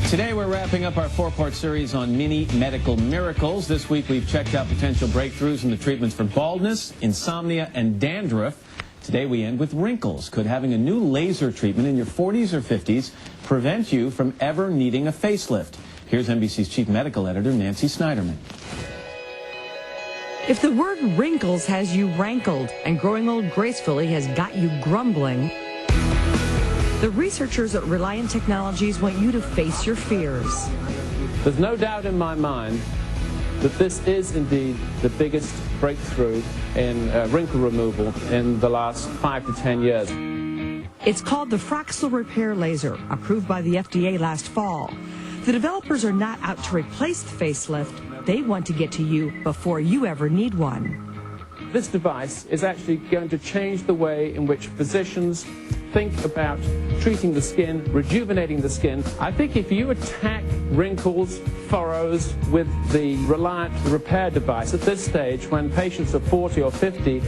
Today we're wrapping up our four-part series on mini medical miracles. This week we've checked out potential breakthroughs in the treatments for baldness, insomnia, and dandruff. Today we end with wrinkles. Could having a new laser treatment in your 40s or 50s prevent you from ever needing a facelift? Here's NBC's chief medical editor, Nancy Snyderman. If the word wrinkles has you rankled and growing old gracefully has got you grumbling, the researchers at Reliant Technologies want you to face your fears. There's no doubt in my mind that this is indeed the biggest breakthrough in wrinkle removal in the last 5 to 10 years. It's called the Fraxel Repair Laser, approved by the FDA last fall. The developers are not out to replace the facelift. They want to get to you before you ever need one. This device is actually going to change the way in which physicians think about treating the skin, rejuvenating the skin. I think if you attack wrinkles, furrows with the Reliant repair device at this stage, when patients are 40 or 50,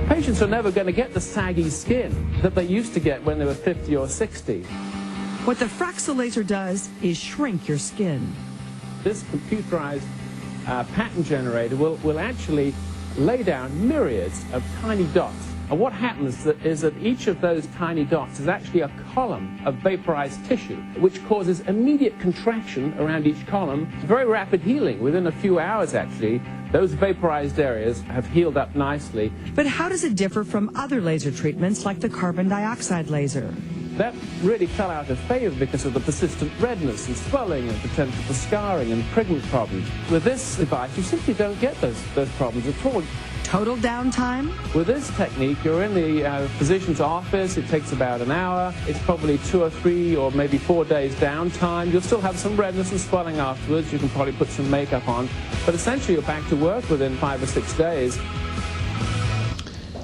patients are never going to get the saggy skin that they used to get when they were 50 or 60. What the Fraxel laser does is shrink your skin. This computerized pattern generator will actually lay down myriads of tiny dots. And what happens is that each of those tiny dots is actually a column of vaporized tissue, which causes immediate contraction around each column, very rapid healing. Within a few hours, actually, those vaporized areas have healed up nicely. But how does it differ from other laser treatments like the carbon dioxide laser? That really fell out of favor because of the persistent redness and swelling and potential for scarring and pigment problems. With this device, you simply don't get those problems at all. Total downtime? With this technique, you're in the physician's office. It takes about an hour. It's probably 2 or 3 or maybe 4 days downtime. You'll still have some redness and swelling afterwards. You can probably put some makeup on. But essentially, you're back to work within 5 or 6 days.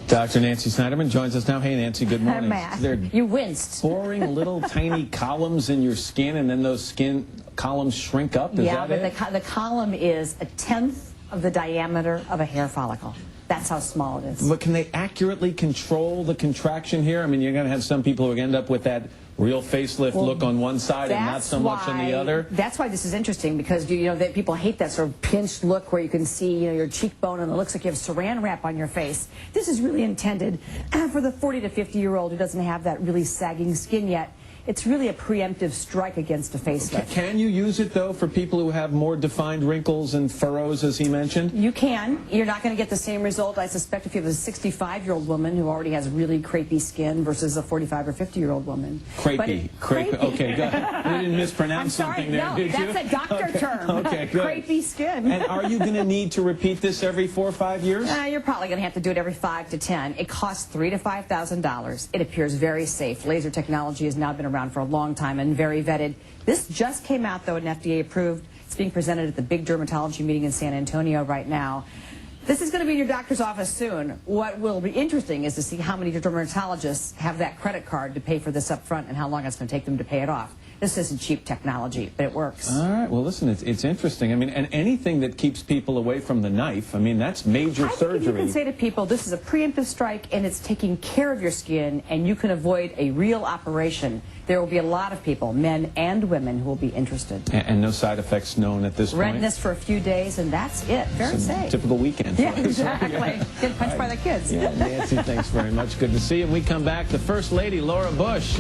Dr. Nancy Snyderman joins us now. Hey, Nancy, good morning. Matt, They're you winced. boring little tiny columns in your skin, and then those skin columns shrink up? Is Yeah, that but it? the column is 1/10 of the diameter of a hair follicle. That's how small it is. But can they accurately control the contraction here? I mean, you're going to have some people who end up with that real facelift look on one side and not so much on the other. That's why this is interesting, because you know that people hate that sort of pinched look where you can see your cheekbone and it looks like you have saran wrap on your face. This is really intended for the 40 to 50-year-old who doesn't have that really sagging skin yet. It's really a preemptive strike against a facelift. Can you use it, though, for people who have more defined wrinkles and furrows, as he mentioned? You can. You're not going to get the same result, I suspect, if you have a 65-year-old woman who already has really crepey skin versus a 45 or 50-year-old woman. Crepey. Okay, good. You didn't mispronounce something there, did you? No, that's a doctor term. Okay, good. Crepey skin. And are you going to need to repeat this every 4 or 5 years? You're probably going to have to do it every 5 to 10. It costs $3,000 to $5,000. It appears very safe. Laser technology has now been around for a long time and very vetted. This just came out, though, and FDA approved. It's being presented at the big dermatology meeting in San Antonio right now. This is going to be in your doctor's office soon. What will be interesting is to see how many dermatologists have that credit card to pay for this up front and how long it's going to take them to pay it off. This isn't cheap technology, but it works. All right. Well, listen, it's interesting. I mean, and anything that keeps people away from the knife, I mean, that's major surgery. I think you can say to people, this is a preemptive strike, and it's taking care of your skin, and you can avoid a real operation. There will be a lot of people, men and women, who will be interested. And no side effects known at this point? Redness for a few days, and that's it. Very safe. Typical weekend. Yeah, exactly. Get punched by the kids. Yeah, Nancy, thanks very much. Good to see you. When we come back, the First Lady, Laura Bush.